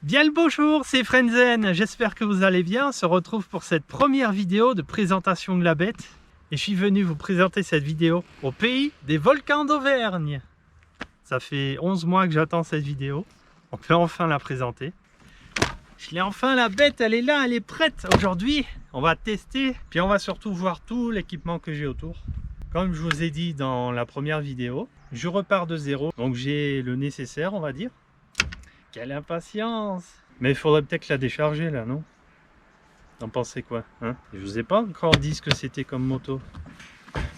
Bien le bonjour, c'est Frenzen, j'espère que vous allez bien. On se retrouve pour cette première vidéo de présentation de la bête. Et je suis venu vous présenter cette vidéo au pays des volcans d'Auvergne. Ça fait 11 mois que j'attends cette vidéo. On peut enfin la présenter. Je l'ai enfin, la bête, elle est là, elle est prête. Aujourd'hui, on va tester, puis on va surtout voir tout l'équipement que j'ai autour. Comme je vous ai dit dans la première vidéo, je repars de zéro, donc j'ai le nécessaire, on va dire. Quelle impatience! Mais il faudrait peut-être la décharger là, non? T'en pensez quoi, hein? Je vous ai pas encore dit ce que c'était comme moto.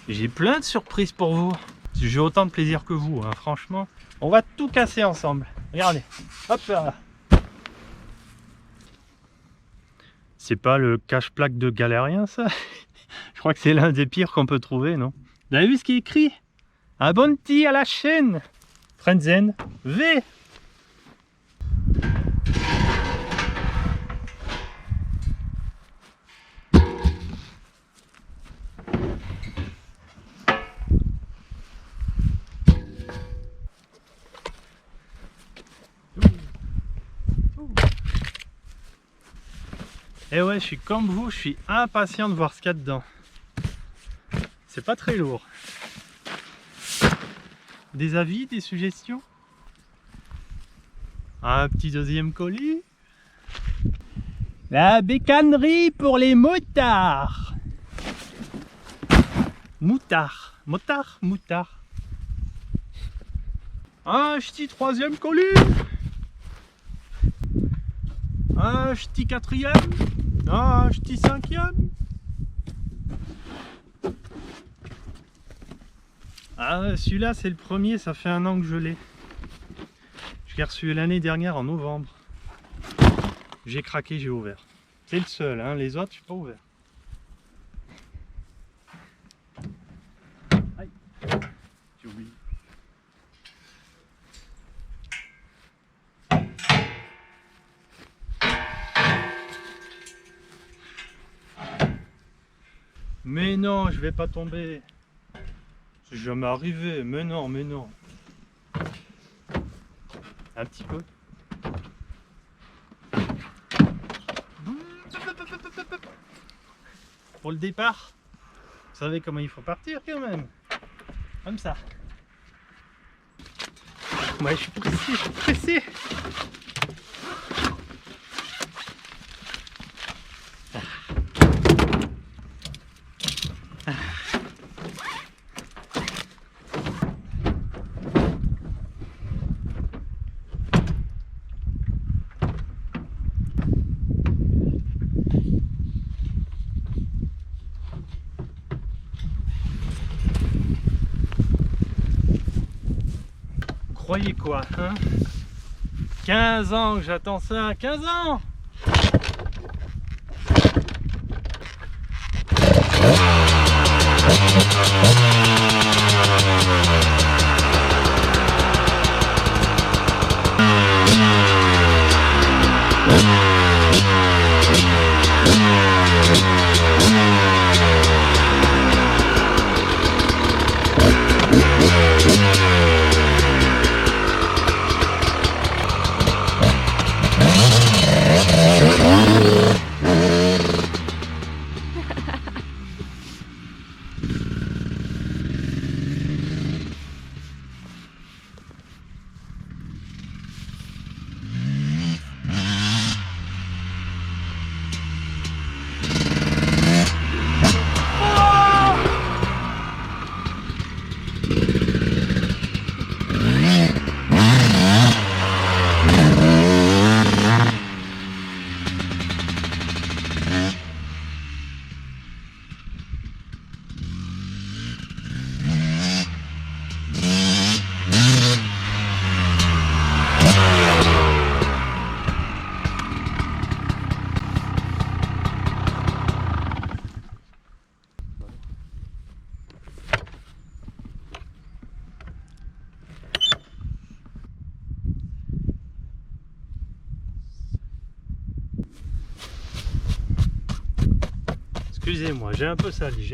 J'ai plein de surprises pour vous. J'ai autant de plaisir que vous, hein, franchement. On va tout casser ensemble. Regardez, hop là. C'est pas le cache-plaque de galérien, ça? Je crois que c'est l'un des pires qu'on peut trouver, non? Vous avez vu ce qui est écrit? Abonti à la chaîne Frenzen V. Et ouais, je suis comme vous, je suis impatient de voir ce qu'il y a dedans. C'est pas très lourd. Des avis, des suggestions? Un petit deuxième colis. La bécannerie pour les motards. Moutard. Motard, moutard. Un petit troisième colis. Un petit quatrième. Un petit cinquième. Ah, celui-là c'est le premier, ça fait 1 an que je l'ai. Je l'ai reçu l'année dernière en novembre. J'ai craqué, j'ai ouvert. C'est le seul, hein, les autres je n'ai pas ouvert. Aïe, j'ai oublié. Mais non, je vais pas tomber. C'est jamais arrivé, mais non, mais non. Un petit peu. Pour le départ, vous savez comment il faut partir quand même. Comme ça. Ouais, je suis pressé. Croyez quoi, hein? 15 ans que j'attends ça, 15 ans! Excusez-moi, j'ai un peu sali.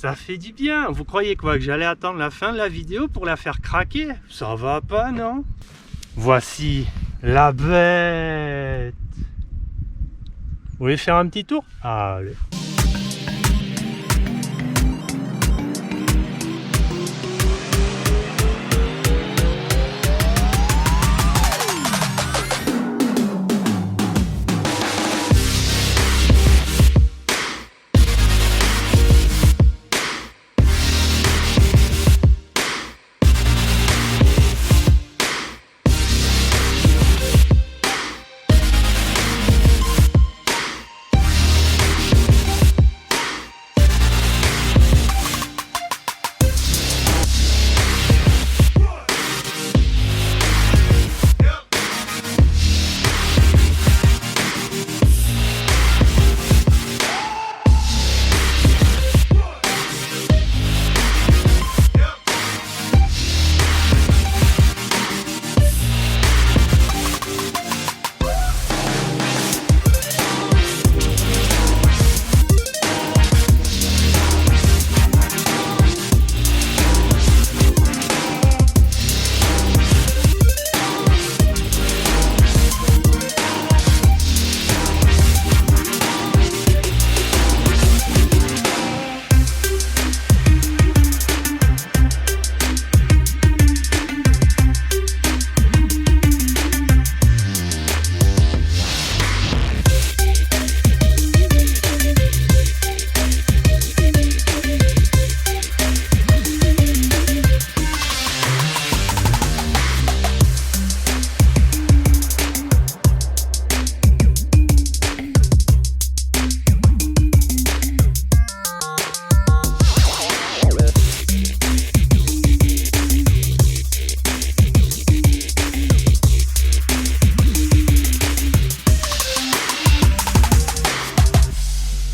Ça fait du bien. Vous croyez quoi, que j'allais attendre la fin de la vidéo pour la faire craquer? Ça va pas, non? Voici la bête. Vous voulez faire un petit tour? Allez.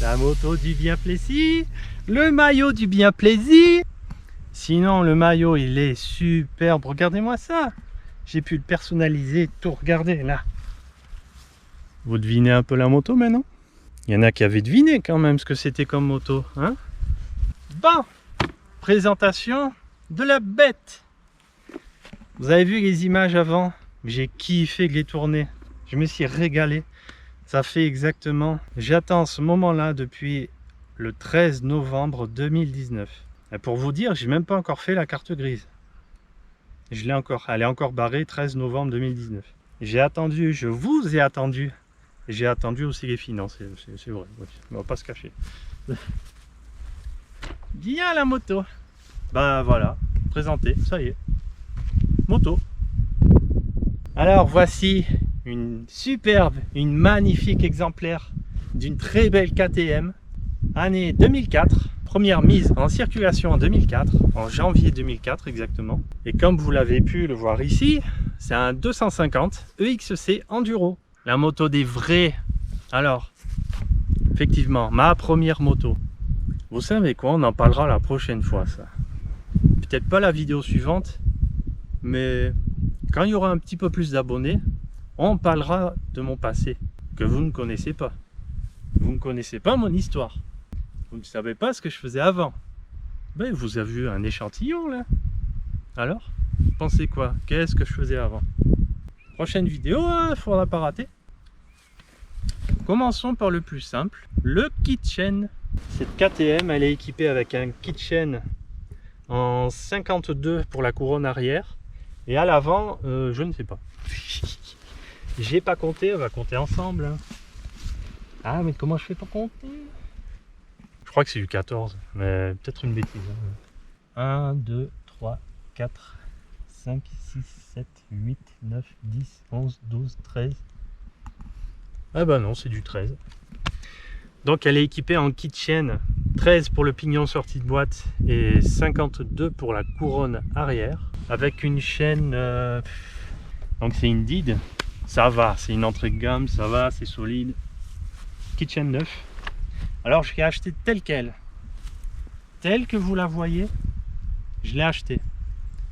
La moto du bien plaisir, le maillot du bien plaisir. Sinon le maillot il est superbe, regardez-moi ça. J'ai pu le personnaliser, tout regarder là. Vous devinez un peu la moto maintenant? Il y en a qui avaient deviné quand même ce que c'était comme moto, hein? Bon, présentation de la bête. Vous avez vu les images avant? J'ai kiffé de les tourner, je me suis régalé. Ça fait exactement, j'attends ce moment-là depuis le 13 novembre 2019. Et pour vous dire, j'ai même pas encore fait la carte grise. Je l'ai encore, elle est encore barrée 13 novembre 2019. J'ai attendu, je vous ai attendu. J'ai attendu aussi les finances, c'est vrai, oui, on va pas se cacher. Bien la moto. Ben voilà, présenté, ça y est. Moto. Alors voici une superbe, une magnifique exemplaire d'une très belle KTM, année 2004, première mise en circulation en 2004, en janvier 2004 exactement. Et comme vous l'avez pu le voir ici, c'est un 250 EXC Enduro, la moto des vrais. Alors, effectivement, ma première moto. Vous savez quoi, on en parlera la prochaine fois ça. Peut-être pas la vidéo suivante, mais quand il y aura un petit peu plus d'abonnés, on parlera de mon passé, que vous ne connaissez pas. Vous ne connaissez pas mon histoire. Vous ne savez pas ce que je faisais avant. Ben, vous avez vu un échantillon là. Alors, pensez quoi? Qu'est-ce que je faisais avant? Prochaine vidéo, il ne faudra pas rater. Commençons par le plus simple, le kitchen. Cette KTM, elle est équipée avec un kitchen en 52 pour la couronne arrière. Et à l'avant, je ne sais pas. J'ai pas compté, on va compter ensemble. Hein. Ah, mais comment je fais pour compter? Je crois que c'est du 14, mais peut-être une bêtise. Hein. 1, 2, 3, 4, 5, 6, 7, 8, 9, 10, 11, 12, 13. Ah bah non, c'est du 13. Donc elle est équipée en kitchen, 13 pour le pignon sorti de boîte et 52 pour la couronne arrière. Avec une chaîne, donc c'est une Did. Ça va, c'est une entrée de gamme, ça va, c'est solide. Kitchen neuf. Alors je l'ai acheté telle quelle. Telle que vous la voyez, je l'ai acheté.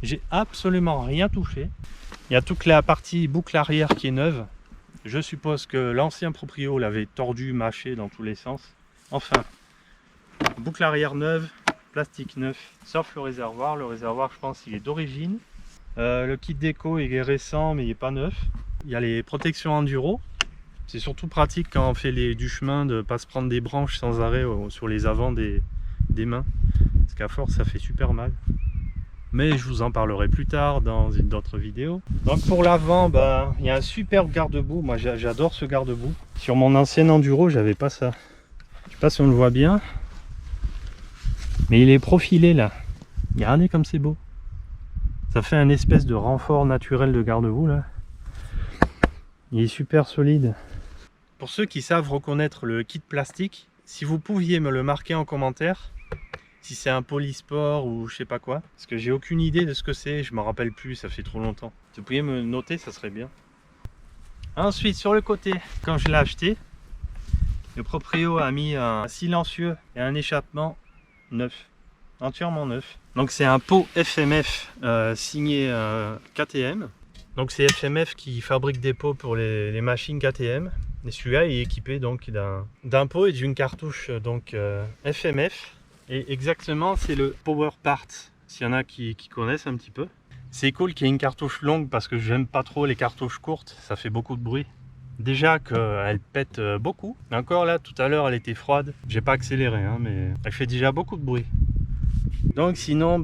J'ai absolument rien touché. Il y a toute la partie boucle arrière qui est neuve. Je suppose que l'ancien proprio l'avait tordu, mâché dans tous les sens. Enfin, boucle arrière neuve, plastique neuf, sauf le réservoir. Le réservoir, je pense, il est d'origine. Le kit déco, il est récent, mais il n'est pas neuf. Il y a les protections enduro. C'est surtout pratique quand on fait du chemin de ne pas se prendre des branches sans arrêt sur les avants des mains. Parce qu'à force, ça fait super mal. Mais je vous en parlerai plus tard dans une autre vidéo. Donc pour l'avant, il y a un superbe garde-boue. Moi j'adore ce garde-boue. Sur mon ancien enduro, j'avais pas ça. Je sais pas si on le voit bien. Mais il est profilé là. Regardez comme c'est beau. Ça fait un espèce de renfort naturel de garde-boue là. Il est super solide. Pour ceux qui savent reconnaître le kit plastique, si vous pouviez me le marquer en commentaire, si c'est un polysport ou je sais pas quoi, parce que j'ai aucune idée de ce que c'est, je m'en rappelle plus, ça fait trop longtemps. Si vous pouviez me noter, ça serait bien. Ensuite, sur le côté, quand je l'ai acheté, le proprio a mis un silencieux et un échappement neuf, entièrement neuf. Donc c'est un pot FMF signé KTM. Donc c'est FMF qui fabrique des pots pour les machines KTM. Et celui-là est équipé donc d'un pot et d'une cartouche donc FMF. Et exactement, c'est le Power Part, s'il y en a qui connaissent un petit peu. C'est cool qu'il y ait une cartouche longue parce que j'aime pas trop les cartouches courtes, ça fait beaucoup de bruit. Déjà qu'elle pète beaucoup. Encore là, tout à l'heure, elle était froide. J'ai pas accéléré, hein, mais elle fait déjà beaucoup de bruit. Donc sinon,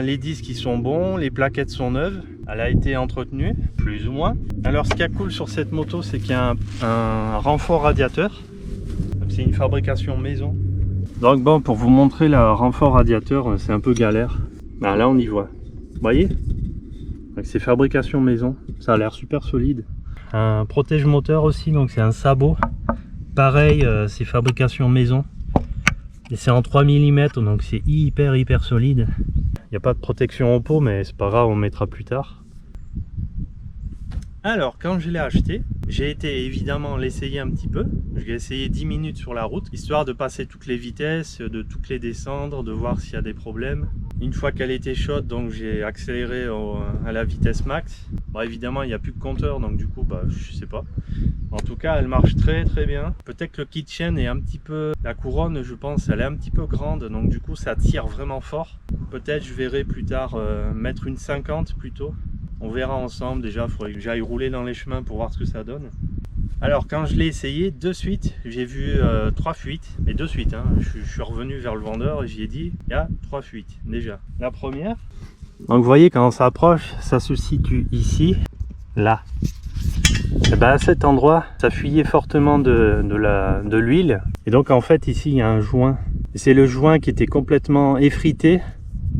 les disques ils sont bons, les plaquettes sont neuves. Elle a été entretenue, plus ou moins. Alors ce qui est cool sur cette moto, c'est qu'il y a un renfort radiateur. C'est une fabrication maison. Donc bon, pour vous montrer le renfort radiateur, c'est un peu galère. Là on y voit. Vous voyez? C'est fabrication maison. Ça a l'air super solide. Un protège moteur aussi, donc c'est un sabot. Pareil, c'est fabrication maison. Et c'est en 3 mm, donc c'est hyper solide. Il n'y a pas de protection au pot, mais c'est pas grave, on mettra plus tard. Alors, quand je l'ai acheté, j'ai été évidemment l'essayer un petit peu. Je l'ai essayé 10 minutes sur la route, histoire de passer toutes les vitesses, de toutes les descendre, de voir s'il y a des problèmes. Une fois qu'elle était chaude, donc j'ai accéléré à la vitesse max. Évidemment, il n'y a plus de compteur, donc du coup, je sais pas. En tout cas, elle marche très bien. Peut-être que le kit-chain est un petit peu... La couronne, je pense, elle est un petit peu grande, donc du coup, ça tire vraiment fort. Peut-être je verrai plus tard mettre une 50 plutôt. On verra ensemble. Déjà, il faudrait que j'aille rouler dans les chemins pour voir ce que ça donne. Alors, quand je l'ai essayé, de suite, j'ai vu 3 fuites. Mais de suite, hein, je suis revenu vers le vendeur et j'y ai dit, il y a 3 fuites déjà. La première. Donc, vous voyez, quand on s'approche, ça se situe ici, là. Et à cet endroit, ça fuyait fortement de l'huile. Et donc, en fait, ici, il y a un joint. C'est le joint qui était complètement effrité.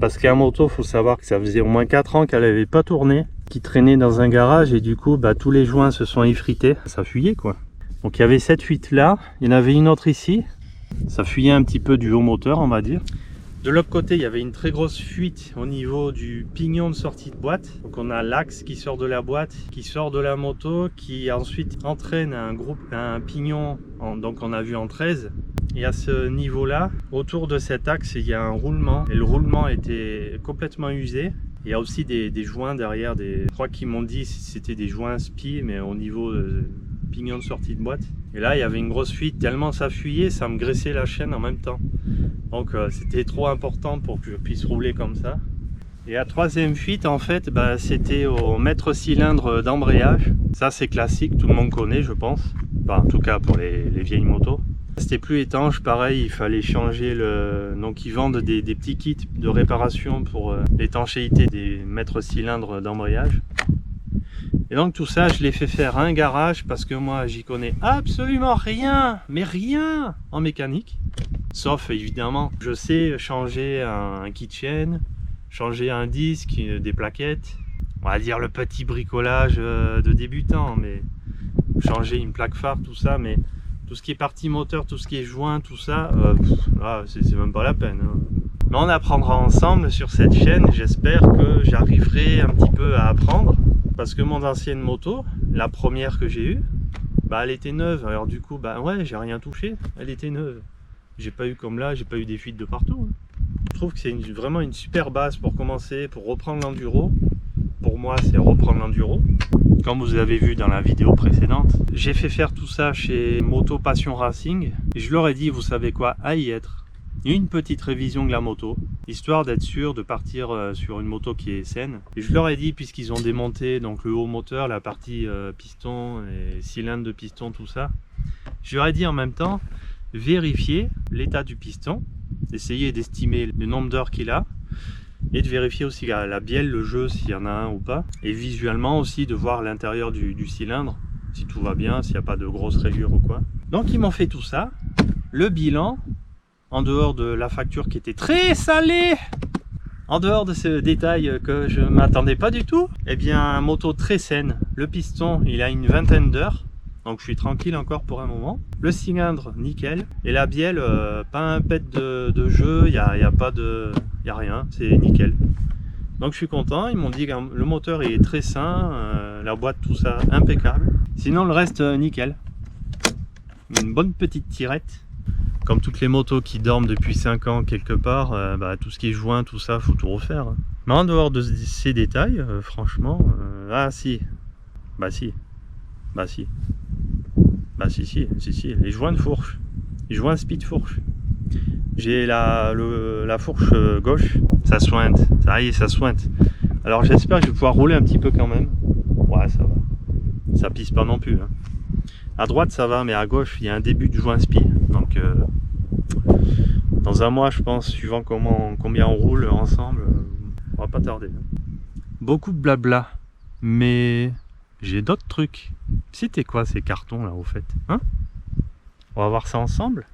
Parce qu'à moto, il faut savoir que ça faisait au moins 4 ans qu'elle n'avait pas tourné, qui traînait dans un garage et du coup, tous les joints se sont effrités. Ça fuyait quoi. Donc il y avait cette fuite là, il y en avait une autre ici. Ça fuyait un petit peu du haut moteur, on va dire. De l'autre côté, il y avait une très grosse fuite au niveau du pignon de sortie de boîte. Donc on a l'axe qui sort de la boîte, qui sort de la moto, qui ensuite entraîne un pignon, donc on a vu en 13. Et à ce niveau-là, autour de cet axe, il y a un roulement. Et le roulement était complètement usé. Il y a aussi des joints derrière. Je crois qu'ils m'ont dit si c'était des joints SPI, mais au niveau pignon de sortie de boîte. Et là, il y avait une grosse fuite. Tellement ça fuyait, ça me graissait la chaîne en même temps. Donc c'était trop important pour que je puisse rouler comme ça. Et la troisième fuite, en fait, c'était au mètre cylindre d'embrayage. Ça, c'est classique, tout le monde connaît, je pense. En tout cas, pour les vieilles motos. C'était plus étanche, pareil, il fallait changer donc ils vendent des petits kits de réparation pour l'étanchéité des mètres cylindres d'embrayage. Et donc tout ça, je l'ai fait faire à un garage parce que moi, j'y connais absolument rien, mais rien en mécanique. Sauf évidemment, je sais changer un kit-chain, changer un disque, des plaquettes. On va dire le petit bricolage de débutant, mais changer une plaque phare, tout ça, mais tout ce qui est partie moteur, tout ce qui est joint, tout ça, c'est même pas la peine. Hein. Mais on apprendra ensemble sur cette chaîne. J'espère que j'arriverai un petit peu à apprendre. Parce que mon ancienne moto, la première que j'ai eue, elle était neuve. Alors du coup, ouais, j'ai rien touché. Elle était neuve. J'ai pas eu comme là, j'ai pas eu des fuites de partout. Hein. Je trouve que c'est vraiment une super base pour commencer, pour reprendre l'enduro. Pour moi, c'est reprendre l'enduro. Comme vous avez vu dans la vidéo précédente, j'ai fait faire tout ça chez Moto Passion Racing et je leur ai dit, vous savez quoi, à y être. une petite révision de la moto, histoire d'être sûr de partir sur une moto qui est saine. Et je leur ai dit, puisqu'ils ont démonté donc le haut moteur, la partie piston et cylindre de piston, tout ça, je leur ai dit en même temps, vérifier l'état du piston, essayer d'estimer le nombre d'heures qu'il a, et de vérifier aussi la bielle, le jeu, s'il y en a un ou pas, et visuellement aussi de voir l'intérieur du cylindre, si tout va bien, s'il n'y a pas de grosses rayures ou quoi. Donc ils m'ont fait tout ça. Le bilan, en dehors de la facture qui était très salée, en dehors de ce détail que je ne m'attendais pas du tout, eh bien, moto très saine. Le piston, il a une vingtaine d'heures, donc je suis tranquille encore pour un moment. Le cylindre, nickel. Et la bielle, pas un pet de jeu, il n'y a pas de... il n'y a rien, c'est nickel. Donc je suis content, ils m'ont dit que le moteur est très sain, la boîte, tout ça, impeccable. Sinon le reste, nickel. Une bonne petite tirette. Comme toutes les motos qui dorment depuis 5 ans quelque part, tout ce qui est joint, tout ça, faut tout refaire. Mais en dehors de ces détails, franchement, ah si, si, les joints de fourche, les joints speed fourche. J'ai la fourche gauche, ça sointe, ça y est, ça sointe. Alors j'espère que je vais pouvoir rouler un petit peu quand même. Ouais, ça va, ça pisse pas non plus. Hein. À droite ça va, mais à gauche il y a un début de joint spi. Donc dans un mois je pense, suivant combien on roule ensemble, on va pas tarder. Beaucoup de blabla, mais j'ai d'autres trucs. C'était quoi ces cartons là au fait, hein? On va voir ça ensemble.